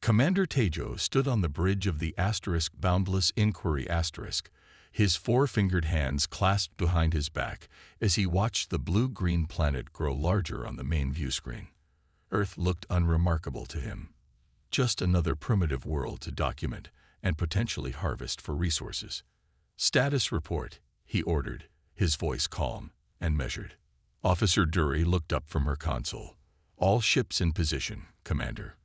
Commander Tejo stood on the bridge of the Boundless Inquiry his four-fingered hands clasped behind his back as he watched the blue-green planet grow larger on the main view screen. Earth looked unremarkable to him. Just another primitive world to document and potentially harvest for resources. "Status report," he ordered, his voice calm and measured. Officer Dury looked up from her console. "All ships in position, Commander.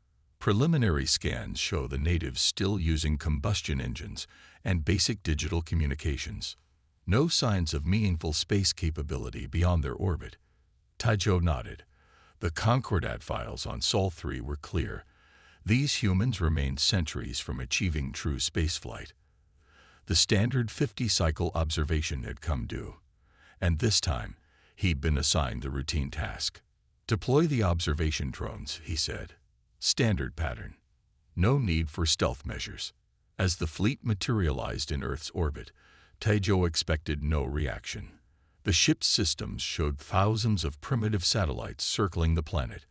Preliminary scans show the natives still using combustion engines and basic digital communications. No signs of meaningful space capability beyond their orbit." Tejo nodded. The Concordat files on Sol 3 were clear. These humans remained centuries from achieving true spaceflight. The standard 50-cycle observation had come due, and this time he'd been assigned the routine task. "Deploy the observation drones," he said. "Standard pattern. No need for stealth measures." As the fleet materialized in Earth's orbit, Tejo expected no reaction. The ship's systems showed thousands of primitive satellites circling the planet,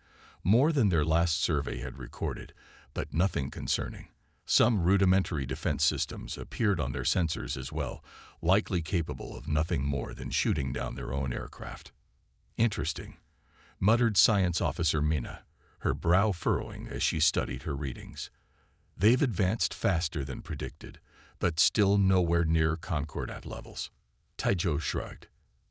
more than their last survey had recorded, but nothing concerning. Some rudimentary defense systems appeared on their sensors as well, likely capable of nothing more than shooting down their own aircraft. "Interesting," muttered Science Officer Mina, her brow furrowing as she studied her readings. "They've advanced faster than predicted, but still nowhere near Concordat levels." Tejo shrugged.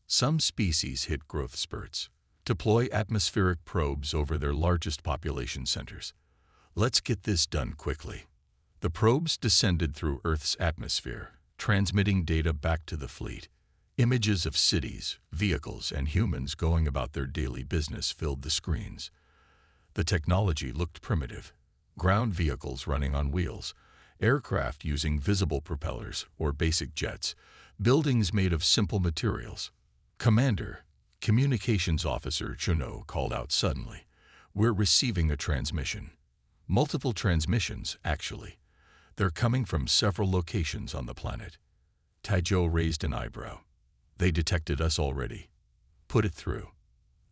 "Some species hit growth spurts. Deploy atmospheric probes over their largest population centers. Let's get this done quickly." The probes descended through Earth's atmosphere, transmitting data back to the fleet. Images of cities, vehicles, and humans going about their daily business filled the screens. The technology looked primitive. Ground vehicles running on wheels, aircraft using visible propellers or basic jets, buildings made of simple materials. "Commander," Communications Officer Chuno called out suddenly, "we're receiving a transmission. Multiple transmissions, actually. They're coming from several locations on the planet." Tejo raised an eyebrow. "They detected us already. Put it through."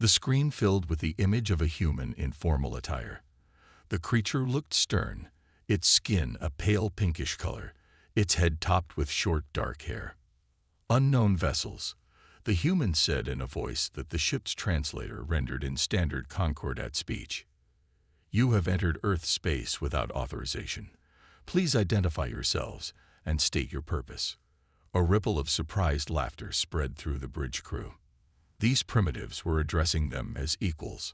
The screen filled with the image of a human in formal attire. The creature looked stern, its skin a pale pinkish color, its head topped with short dark hair. "Unknown vessels," the human said in a voice that the ship's translator rendered in standard Concordat speech. "You have entered Earth space without authorization. Please identify yourselves and state your purpose." A ripple of surprised laughter spread through the bridge crew. These primitives were addressing them as equals.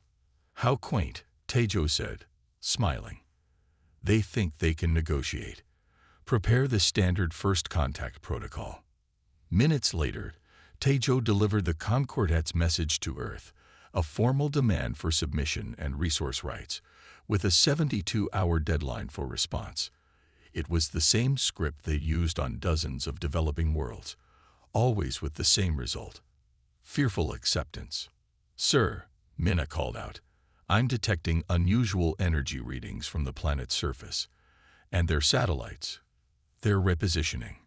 "How quaint," Tejo said, smiling. "They think they can negotiate. Prepare the standard first contact protocol." Minutes later, Tejo delivered the Concordat's message to Earth, a formal demand for submission and resource rights, with a 72-hour deadline for response. It was the same script they used on dozens of developing worlds, always with the same result: fearful acceptance. "Sir," Mina called out, "I'm detecting unusual energy readings from the planet's surface. And their satellites. They're repositioning."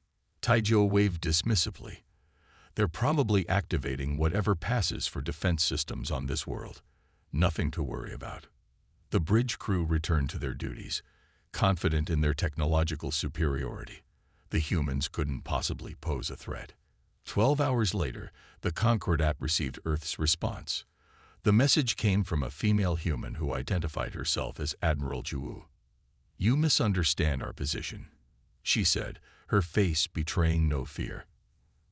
Tejo waved dismissively. "They're probably activating whatever passes for defense systems on this world. Nothing to worry about." The bridge crew returned to their duties, confident in their technological superiority. The humans couldn't possibly pose a threat. 12 hours later, the Concordat received Earth's response. The message came from a female human who identified herself as Admiral Juwu. "You misunderstand our position," she said, her face betraying no fear.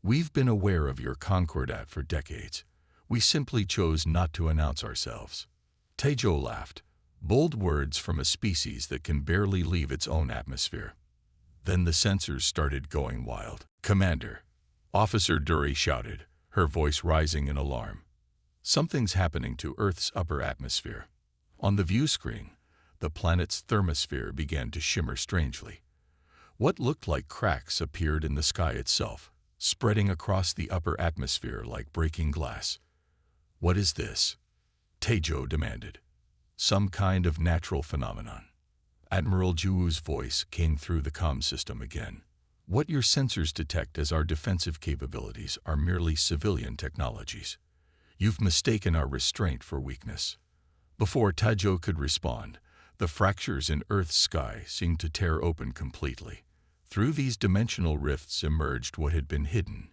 "We've been aware of your Concordat for decades. We simply chose not to announce ourselves." Tejo laughed. Bold words from a species that can barely leave its own atmosphere. Then the sensors started going wild. "Commander," Officer Dury shouted, her voice rising in alarm. "Something's happening to Earth's upper atmosphere." On the view screen, the planet's thermosphere began to shimmer strangely. What looked like cracks appeared in the sky itself, spreading across the upper atmosphere like breaking glass. "What is this?" Tejo demanded. "Some kind of natural phenomenon." Admiral Juwu's voice came through the comm system again. "What your sensors detect as our defensive capabilities are merely civilian technologies. You've mistaken our restraint for weakness." Before Tejo could respond, The fractures in Earth's sky seemed to tear open completely. Through these dimensional rifts emerged what had been hidden.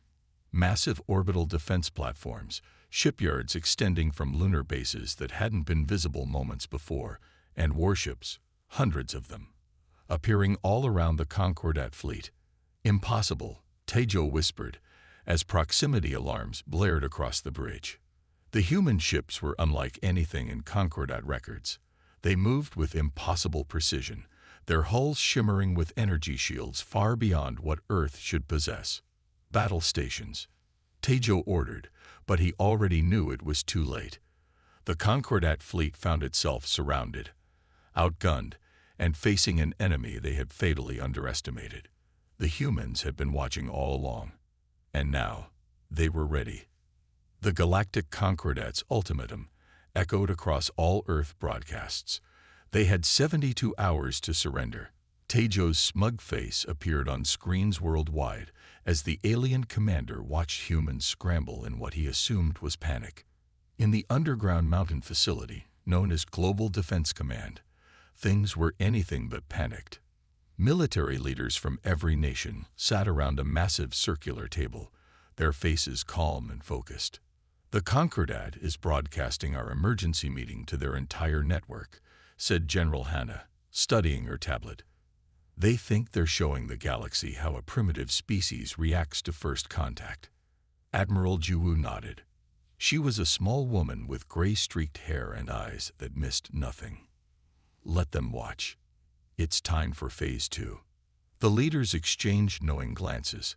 Massive orbital defense platforms, shipyards extending from lunar bases that hadn't been visible moments before, and warships, hundreds of them, appearing all around the Concordat fleet. "Impossible," Tejo whispered, as proximity alarms blared across the bridge. The human ships were unlike anything in Concordat records. They moved with impossible precision, their hulls shimmering with energy shields far beyond what Earth should possess. "Battle stations," Tejo ordered, but he already knew it was too late. The Concordat fleet found itself surrounded, outgunned, and facing an enemy they had fatally underestimated. The humans had been watching all along, and now they were ready. The Galactic Concordat's ultimatum echoed across all Earth broadcasts. They had 72 hours to surrender. Tejo's smug face appeared on screens worldwide as the alien commander watched humans scramble in what he assumed was panic. In the underground mountain facility, known as Global Defense Command, things were anything but panicked. Military leaders from every nation sat around a massive circular table, their faces calm and focused. "The Concordat is broadcasting our emergency meeting to their entire network," said General Hanna, studying her tablet. "They think they're showing the galaxy how a primitive species reacts to first contact." Admiral Juwu nodded. She was a small woman with gray-streaked hair and eyes that missed nothing. "Let them watch. It's time for Phase 2. The leaders exchanged knowing glances.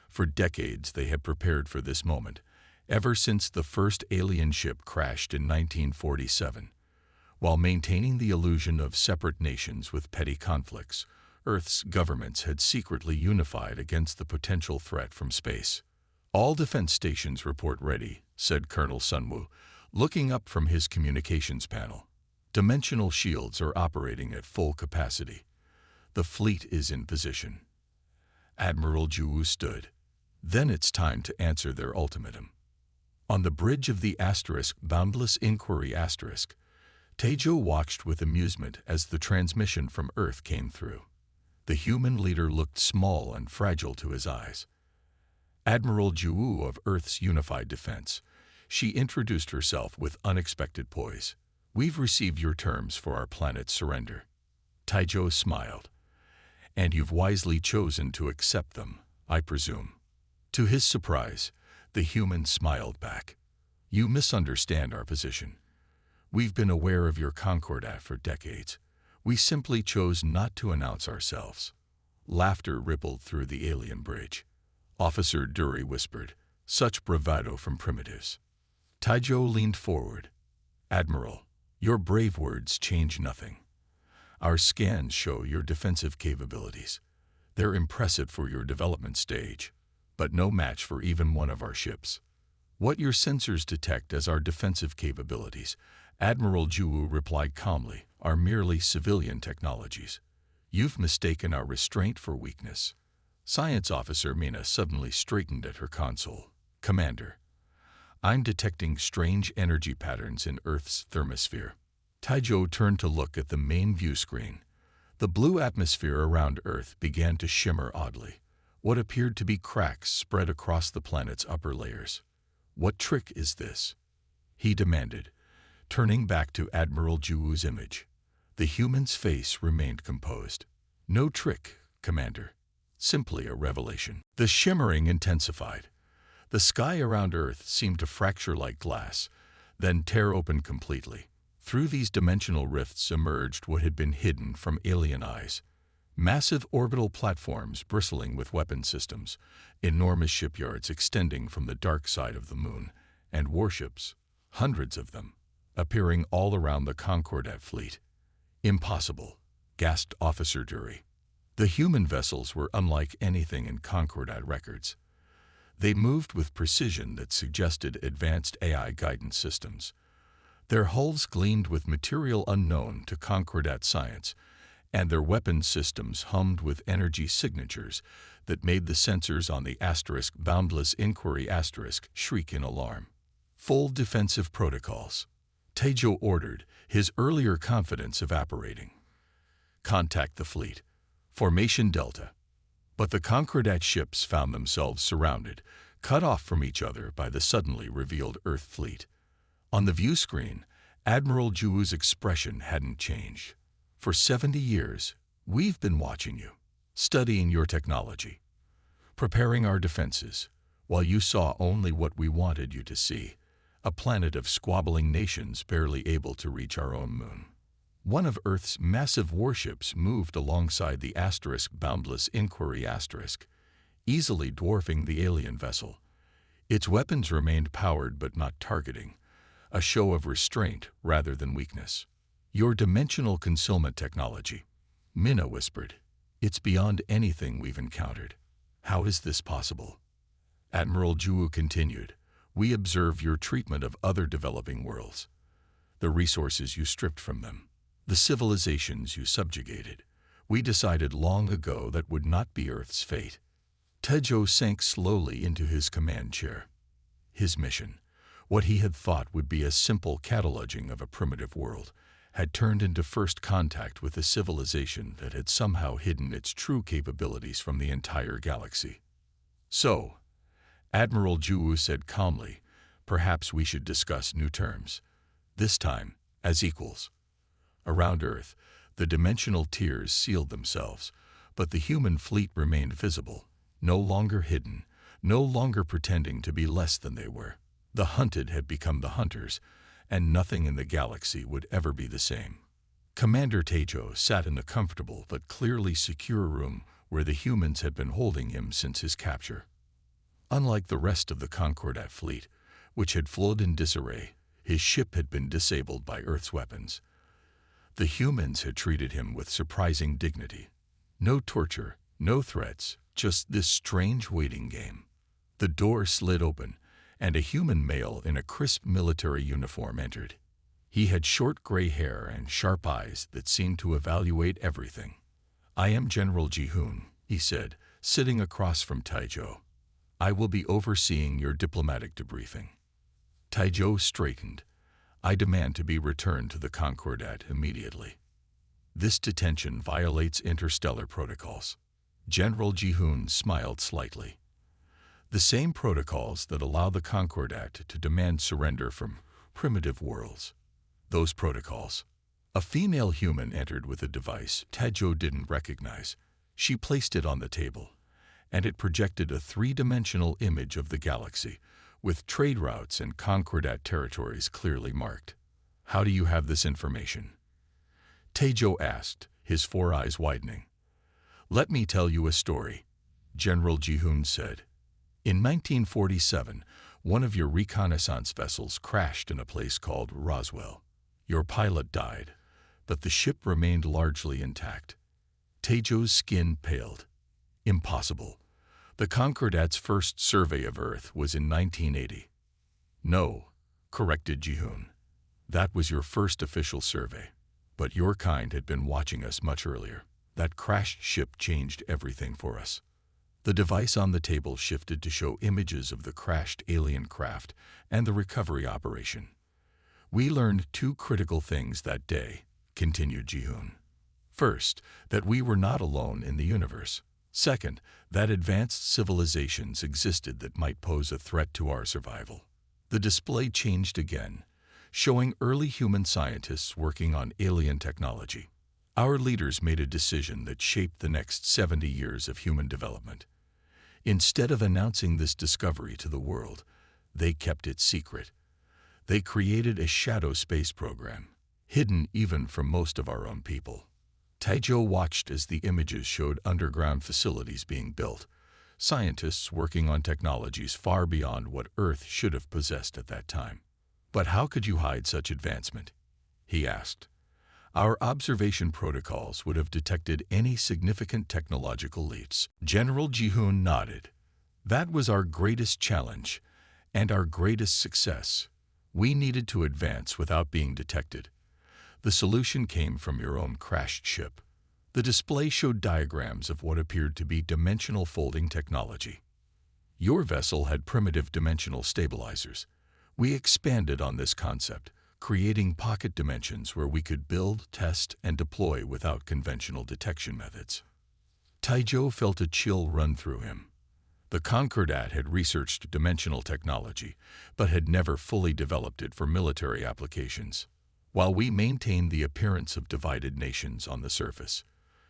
For decades they had prepared for this moment, ever since the first alien ship crashed in 1947. While maintaining the illusion of separate nations with petty conflicts, Earth's governments had secretly unified against the potential threat from space. "All defense stations report ready," said Colonel Sunwoo, looking up from his communications panel. "Dimensional shields are operating at full capacity. The fleet is in position." Admiral Juwu stood. "Then it's time to answer their ultimatum." On the bridge of the Boundless Inquiry Tejo watched with amusement as the transmission from Earth came through. The human leader looked small and fragile to his eyes. "Admiral Juwu of Earth's Unified Defense," she introduced herself with unexpected poise. "We've received your terms for our planet's surrender." Tejo smiled. "And you've wisely chosen to accept them, I presume." To his surprise, the human smiled back. "You misunderstand our position. We've been aware of your Concordat for decades. We simply chose not to announce ourselves." Laughter rippled through the alien bridge. Officer Dury whispered, "Such bravado from primitives." Tejo leaned forward. "Admiral, your brave words change nothing. Our scans show your defensive capabilities. They're impressive for your development stage, but no match for even one of our ships. What your sensors detect as our defensive capabilities," Admiral Juwu replied calmly, "are merely civilian technologies. You've mistaken our restraint for weakness." Science Officer Mina suddenly straightened at her console. "Commander, I'm detecting strange energy patterns in Earth's thermosphere." Tejo turned to look at the main view screen. The blue atmosphere around Earth began to shimmer oddly. What appeared to be cracks spread across the planet's upper layers. "What trick is this?" he demanded, turning back to Admiral Juwu's image. The human's face remained composed. "No trick, Commander. Simply a revelation." The shimmering intensified. The sky around Earth seemed to fracture like glass, then tear open completely. Through these dimensional rifts emerged what had been hidden from alien eyes. Massive orbital platforms bristling with weapon systems, enormous shipyards extending from the dark side of the moon, and warships, hundreds of them, appearing all around the Concordat fleet. "Impossible," gasped Officer Dury. The human vessels were unlike anything in Concordat records. They moved with precision that suggested advanced AI guidance systems. Their hulls gleamed with material unknown to Concordat science, and their weapon systems hummed with energy signatures that made the sensors on the Boundless Inquiry shriek in alarm. "Full defensive protocols," Tejo ordered, his earlier confidence evaporating. Contact the fleet. Formation Delta. But the Concordat ships found themselves surrounded, cut off from each other by the suddenly revealed Earth fleet. On the view screen, Admiral Juwu's expression hadn't changed. For 70 years, we've been watching you, studying your technology, preparing our defenses, while you saw only what we wanted you to see, a planet of squabbling nations barely able to reach our own moon. One of Earth's massive warships moved alongside the Boundless Inquiry easily dwarfing the alien vessel. Its weapons remained powered but not targeting, a show of restraint rather than weakness. Your dimensional concealment technology, Minna whispered. It's beyond anything we've encountered. How is this possible? Admiral Juwu continued. We observe your treatment of other developing worlds, the resources you stripped from them, the civilizations you subjugated. We decided long ago that would not be Earth's fate. Tejo sank slowly into his command chair. His mission, what he had thought would be a simple cataloging of a primitive world, had turned into first contact with a civilization that had somehow hidden its true capabilities from the entire galaxy. So, Admiral Juwu said calmly, perhaps we should discuss new terms, this time as equals. Around Earth, the dimensional tiers sealed themselves, but the human fleet remained visible, no longer hidden, no longer pretending to be less than they were. The hunted had become the hunters, and nothing in the galaxy would ever be the same. Commander Tejo sat in the comfortable but clearly secure room where the humans had been holding him since his capture. Unlike the rest of the Concordat fleet, which had flowed in disarray, his ship had been disabled by Earth's weapons. The humans had treated him with surprising dignity. No torture, no threats, just this strange waiting game. The door slid open, and a human male in a crisp military uniform entered. He had short gray hair and sharp eyes that seemed to evaluate everything. I am General Jihoon, he said, sitting across from Taijo. I will be overseeing your diplomatic debriefing. Taijo straightened. I demand to be returned to the Concordat immediately. This detention violates interstellar protocols. General Jihoon smiled slightly. The same protocols that allow the Concordat to demand surrender from primitive worlds. Those protocols. A female human entered with a device Taijo didn't recognize. She placed it on the table, and it projected a three-dimensional image of the galaxy, with trade routes and Concordat territories clearly marked. How do you have this information? Taijo asked, his four eyes widening. Let me tell you a story, General Jihoon said. In 1947, one of your reconnaissance vessels crashed in a place called Roswell. Your pilot died, but the ship remained largely intact. Taijo's skin paled. Impossible. The Concordat's first survey of Earth was in 1980. No, corrected Jihoon. That was your first official survey. But your kind had been watching us much earlier. That crashed ship changed everything for us. The device on the table shifted to show images of the crashed alien craft and the recovery operation. We learned two critical things that day, continued Jihoon. First, that we were not alone in the universe. Second, that advanced civilizations existed that might pose a threat to our survival. The display changed again, showing early human scientists working on alien technology. Our leaders made a decision that shaped the next 70 years of human development. Instead of announcing this discovery to the world, they kept it secret. They created a shadow space program, hidden even from most of our own people. Taijo watched as the images showed underground facilities being built, scientists working on technologies far beyond what Earth should have possessed at that time. But how could you hide such advancement? He asked. Our observation protocols would have detected any significant technological leaps. General Jihoon nodded. That was our greatest challenge and our greatest success. We needed to advance without being detected. The solution came from your own crashed ship. The display showed diagrams of what appeared to be dimensional folding technology. Your vessel had primitive dimensional stabilizers. We expanded on this concept, creating pocket dimensions where we could build, test, and deploy without conventional detection methods. Taijo felt a chill run through him. The Concordat had researched dimensional technology, but had never fully developed it for military applications. While we maintained the appearance of divided nations on the surface,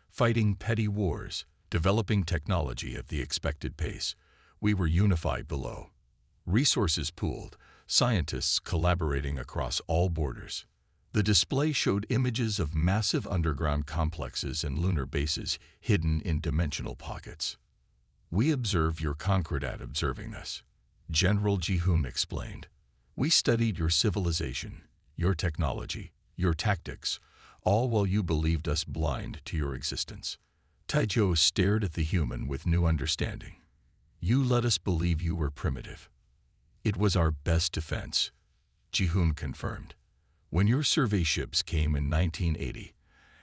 fighting petty wars, developing technology at the expected pace, we were unified below. Resources pooled, scientists collaborating across all borders. The display showed images of massive underground complexes and lunar bases hidden in dimensional pockets. "We observe your Concordat observing us," General Ji-hoon explained. "We studied your civilization, your technology, your tactics, all while you believed us blind to your existence." Taijo stared at the human with new understanding. "You let us believe you were primitive." "It was our best defense," Ji-hoon confirmed. "When your survey ships came in 1980,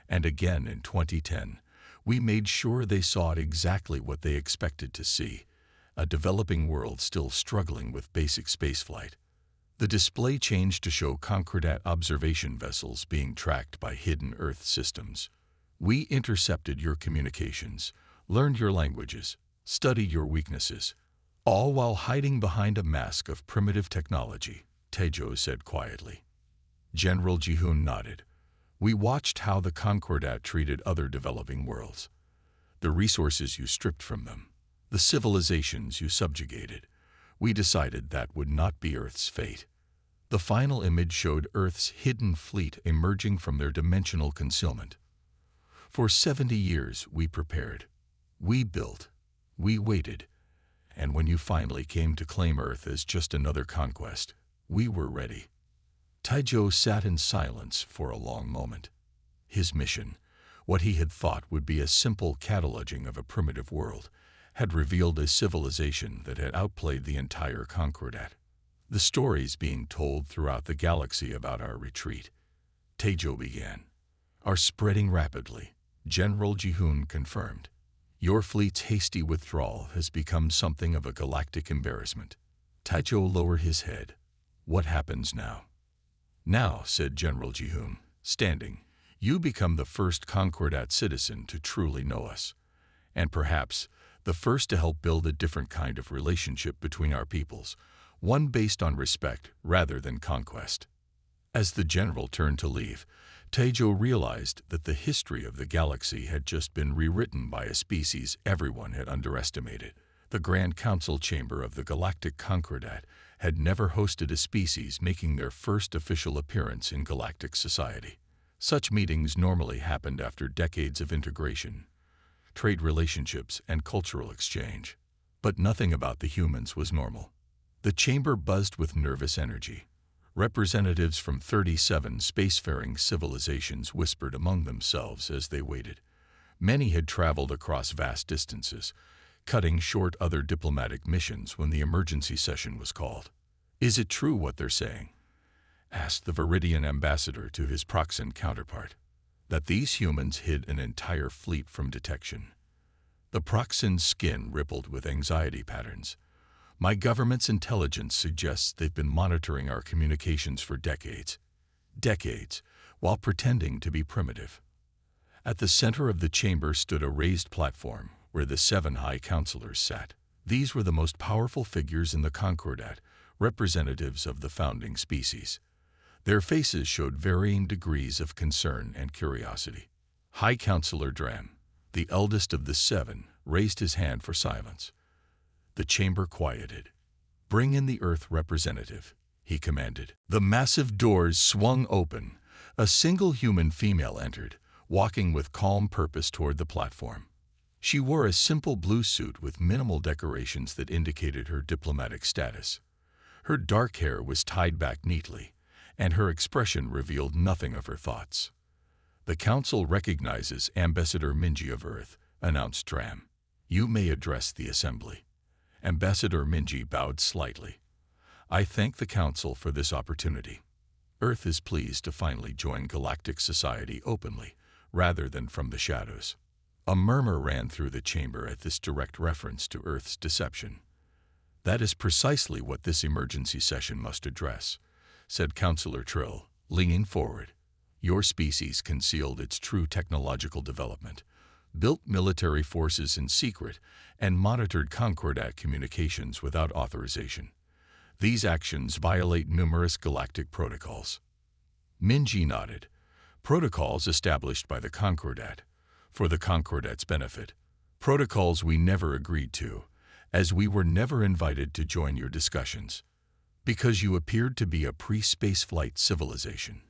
and again in 2010, we made sure they saw exactly what they expected to see, a developing world still struggling with basic spaceflight." The display changed to show Concordat observation vessels being tracked by hidden Earth systems. "We intercepted your communications, learned your languages, studied your weaknesses, all while hiding behind a mask of primitive technology," Taijo said quietly. General Ji-hoon nodded. "We watched how the Concordat treated other developing worlds. The resources you stripped from them, the civilizations you subjugated. We decided that would not be Earth's fate." The final image showed Earth's hidden fleet emerging from their dimensional concealment. "For 70 years we prepared. We built. We waited. And when you finally came to claim Earth as just another conquest, we were ready." Taijo sat in silence for a long moment. His mission, what he had thought would be a simple cataloging of a primitive world, had revealed a civilization that had outplayed the entire Concordat. "The stories being told throughout the galaxy about our retreat," Taijo began, "are spreading rapidly," General Ji-hoon confirmed. "Your fleet's hasty withdrawal has become something of a galactic embarrassment." Taijo lowered his head. "What happens now?" "Now," said General Ji-hoon, standing, "you become the first Concordat citizen to truly know us, and perhaps the first to help build a different kind of relationship between our peoples, one based on respect rather than conquest." As the general turned to leave, Taijo realized that the history of the galaxy had just been rewritten by a species everyone had underestimated. The Grand Council Chamber of the Galactic Concordat had never hosted a species making their first official appearance in galactic society. Such meetings normally happened after decades of integration, trade relationships, and cultural exchange. But nothing about the humans was normal. The chamber buzzed with nervous energy. Representatives from 37 spacefaring civilizations whispered among themselves as they waited. Many had traveled across vast distances, cutting short other diplomatic missions when the emergency session was called. "Is it true what they're saying?" asked the Viridian ambassador to his Proxen counterpart, "that these humans hid an entire fleet from detection?" The Proxen's skin rippled with anxiety patterns. "My government's intelligence suggests they've been monitoring our communications for decades, while pretending to be primitive." At the center of the chamber stood a raised platform where the 7 high counselors sat. These were the most powerful figures in the Concordat, representatives of the founding species. Their faces showed varying degrees of concern and curiosity. High Counselor Dram, the eldest of the 7, raised his hand for silence. The chamber quieted. "Bring in the Earth representative," he commanded. The massive doors swung open. A single human female entered, walking with calm purpose toward the platform. She wore a simple blue suit with minimal decorations that indicated her diplomatic status. Her dark hair was tied back neatly, and her expression revealed nothing of her thoughts. "The Council recognizes Ambassador Minji of Earth," announced Dram. "You may address the Assembly." Ambassador Minji bowed slightly. "I thank the Council for this opportunity. Earth is pleased to finally join galactic society openly, rather than from the shadows." A murmur ran through the chamber at this direct reference to Earth's deception. "That is precisely what this emergency session must address," said Councillor Trill, Leaning forward, your species concealed its true technological development, built military forces in secret, and monitored Concordat communications without authorization. These actions violate numerous galactic protocols. Minji nodded. Protocols established by the Concordat, for the Concordat's benefit. Protocols we never agreed to, as we were never invited to join your discussions. Because you appeared to be a pre-spaceflight civilization,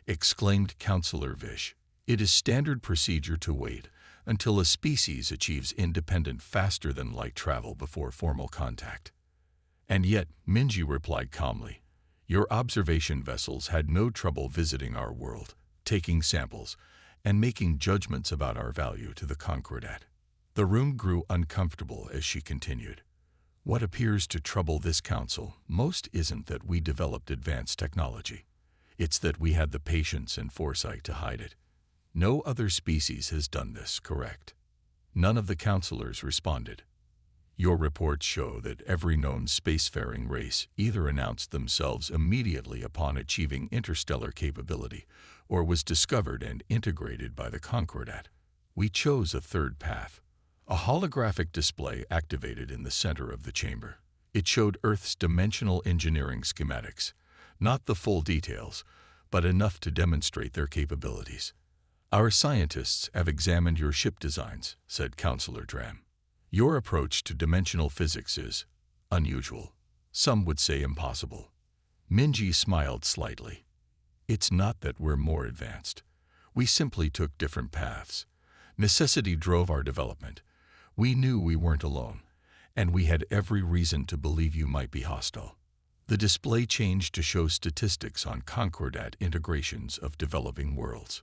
exclaimed Counselor Vish. It is standard procedure to wait until a species achieves independent faster than light travel before formal contact. And yet, Minji replied calmly, your observation vessels had no trouble visiting our world, taking samples, and making judgments about our value to the Concordat. The room grew uncomfortable as she continued. What appears to trouble this council most isn't that we developed advanced technology. It's that we had the patience and foresight to hide it. No other species has done this, correct? None of the counselors responded. Your reports show that every known spacefaring race either announced themselves immediately upon achieving interstellar capability or was discovered and integrated by the Concordat. We chose a third path. A holographic display activated in the center of the chamber. It showed Earth's dimensional engineering schematics, not the full details, but enough to demonstrate their capabilities. Our scientists have examined your ship designs, said Counselor Dram. Your approach to dimensional physics is unusual. Some would say impossible. Minji smiled slightly. It's not that we're more advanced. We simply took different paths. Necessity drove our development. We knew we weren't alone, and we had every reason to believe you might be hostile. The display changed to show statistics on Concordat integrations of developing worlds.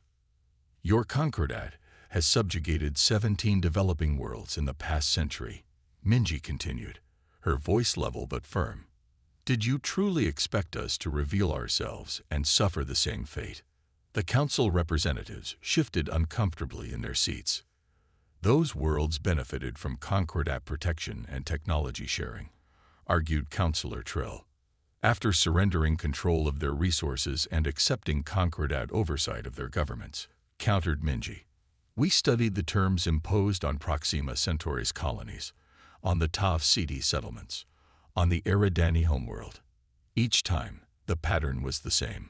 Your Concordat has subjugated 17 developing worlds in the past century, Minji continued, her voice level but firm. Did you truly expect us to reveal ourselves and suffer the same fate? The council representatives shifted uncomfortably in their seats. Those worlds benefited from Concordat protection and technology sharing, argued Counselor Trill. After surrendering control of their resources and accepting Concordat oversight of their governments, countered Minji. We studied the terms imposed on Proxima Centauri's colonies, on the Tav Ceti settlements, on the Eridani homeworld. Each time, the pattern was the same.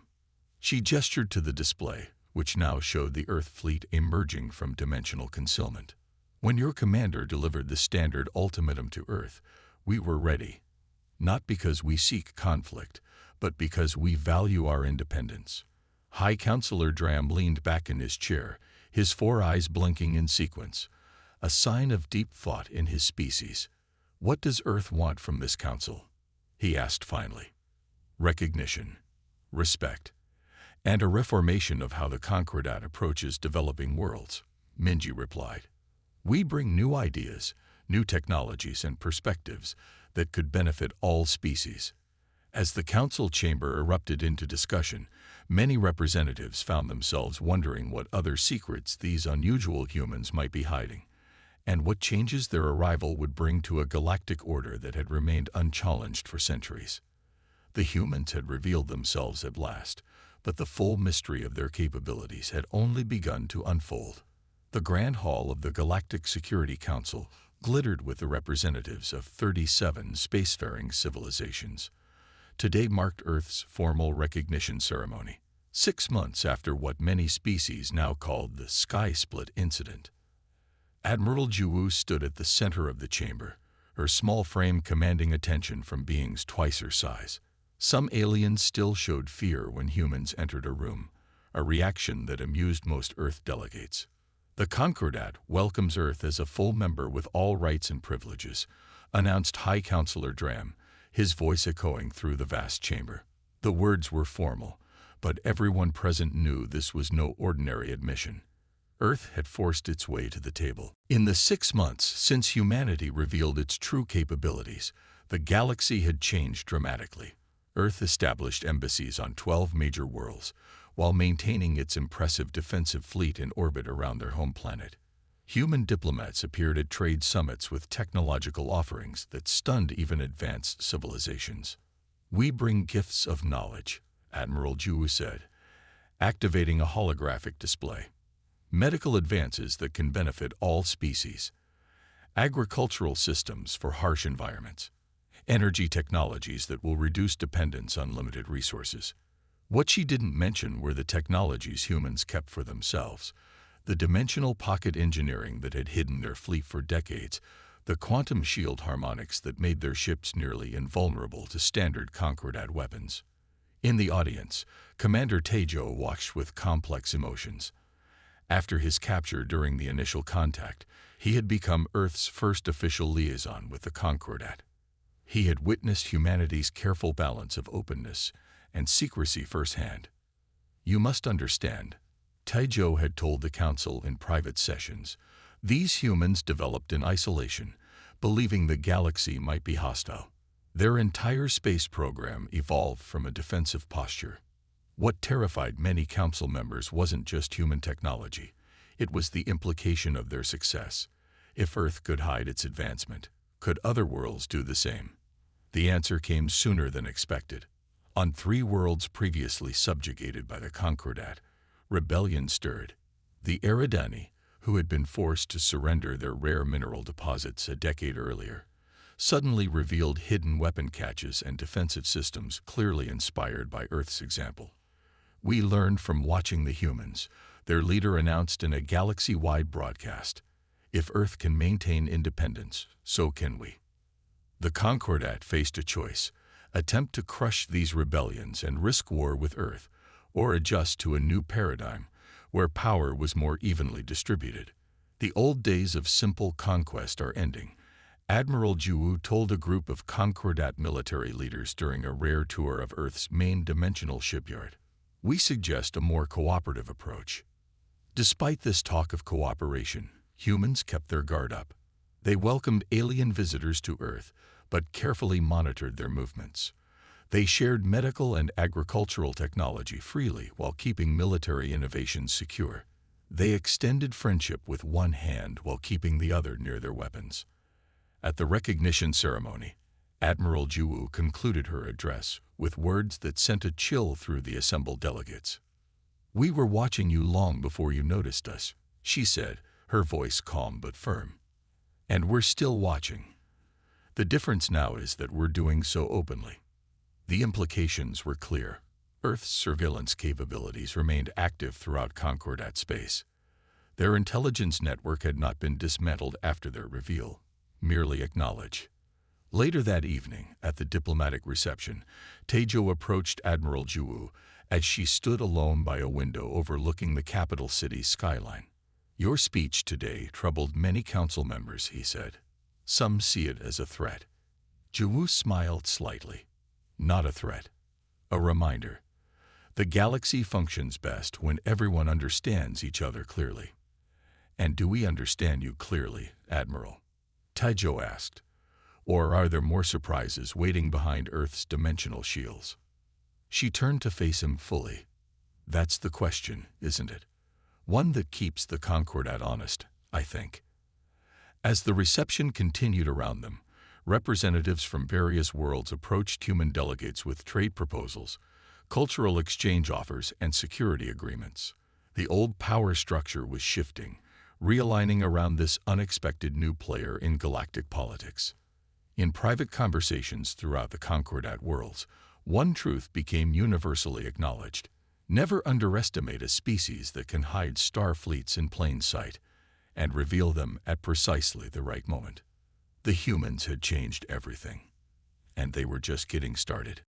She gestured to the display, which now showed the Earth fleet emerging from dimensional concealment. When your commander delivered the standard ultimatum to Earth, we were ready. Not because we seek conflict, but because we value our independence. High Counselor Dram leaned back in his chair, his four eyes blinking in sequence, a sign of deep thought in his species. What does Earth want from this council? He asked finally. Recognition, respect, and a reformation of how the Concordat approaches developing worlds, Minji replied. We bring new ideas, new technologies and perspectives that could benefit all species. As the council chamber erupted into discussion, many representatives found themselves wondering what other secrets these unusual humans might be hiding, and what changes their arrival would bring to a galactic order that had remained unchallenged for centuries. The humans had revealed themselves at last, but the full mystery of their capabilities had only begun to unfold. The Grand Hall of the Galactic Security Council glittered with the representatives of 37 spacefaring civilizations. Today marked Earth's formal recognition ceremony, 6 months after what many species now called the Sky Split Incident. Admiral Juwu stood at the center of the chamber, her small frame commanding attention from beings twice her size. Some aliens still showed fear when humans entered a room, a reaction that amused most Earth delegates. The Concordat welcomes Earth as a full member with all rights and privileges, announced High Counselor Dram, his voice echoing through the vast chamber. The words were formal, but everyone present knew this was no ordinary admission. Earth had forced its way to the table. In the 6 months since humanity revealed its true capabilities, the galaxy had changed dramatically. Earth established embassies on 12 major worlds, while maintaining its impressive defensive fleet in orbit around their home planet. Human diplomats appeared at trade summits with technological offerings that stunned even advanced civilizations. We bring gifts of knowledge, Admiral Juwu said, activating a holographic display. Medical advances that can benefit all species. Agricultural systems for harsh environments. Energy technologies that will reduce dependence on limited resources. What she didn't mention were the technologies humans kept for themselves. The dimensional pocket engineering that had hidden their fleet for decades, the quantum shield harmonics that made their ships nearly invulnerable to standard Concordat weapons. In the audience, Commander Tejo watched with complex emotions. After his capture during the initial contact, he had become Earth's first official liaison with the Concordat. He had witnessed humanity's careful balance of openness and secrecy firsthand. You must understand, Tejo had told the Council in private sessions, these humans developed in isolation, believing the galaxy might be hostile. Their entire space program evolved from a defensive posture. What terrified many council members wasn't just human technology. It was the implication of their success. If Earth could hide its advancement, could other worlds do the same? The answer came sooner than expected. On 3 worlds previously subjugated by the Concordat, rebellion stirred. The Eridani, who had been forced to surrender their rare mineral deposits a decade earlier, suddenly revealed hidden weapon caches and defensive systems clearly inspired by Earth's example. We learned from watching the humans, their leader announced in a galaxy-wide broadcast. If Earth can maintain independence, so can we. The Concordat faced a choice: attempt to crush these rebellions and risk war with Earth, or adjust to a new paradigm where power was more evenly distributed. The old days of simple conquest are ending, Admiral Juwu told a group of Concordat military leaders during a rare tour of Earth's main dimensional shipyard. We suggest a more cooperative approach. Despite this talk of cooperation, humans kept their guard up. They welcomed alien visitors to Earth, but carefully monitored their movements. They shared medical and agricultural technology freely while keeping military innovations secure. They extended friendship with one hand while keeping the other near their weapons. At the recognition ceremony, Admiral Juwu concluded her address with words that sent a chill through the assembled delegates. "We were watching you long before you noticed us," she said, her voice calm but firm. "And we're still watching. The difference now is that we're doing so openly." The implications were clear. Earth's surveillance capabilities remained active throughout Concordat space. Their intelligence network had not been dismantled after their reveal, merely acknowledged. Later that evening, at the diplomatic reception, Tejo approached Admiral Juwu as she stood alone by a window overlooking the capital city's skyline. "Your speech today troubled many council members," he said. "Some see it as a threat." Juwu smiled slightly. "Not a threat. A reminder. The galaxy functions best when everyone understands each other clearly." "And do we understand you clearly, Admiral?" Tejo asked. "Or are there more surprises waiting behind Earth's dimensional shields?" She turned to face him fully. "That's the question, isn't it? One that keeps the Concordat honest, I think." As the reception continued around them, representatives from various worlds approached human delegates with trade proposals, cultural exchange offers, and security agreements. The old power structure was shifting, realigning around this unexpected new player in galactic politics. In private conversations throughout the Concordat worlds, one truth became universally acknowledged: never underestimate a species that can hide star fleets in plain sight and reveal them at precisely the right moment. The humans had changed everything, and they were just getting started.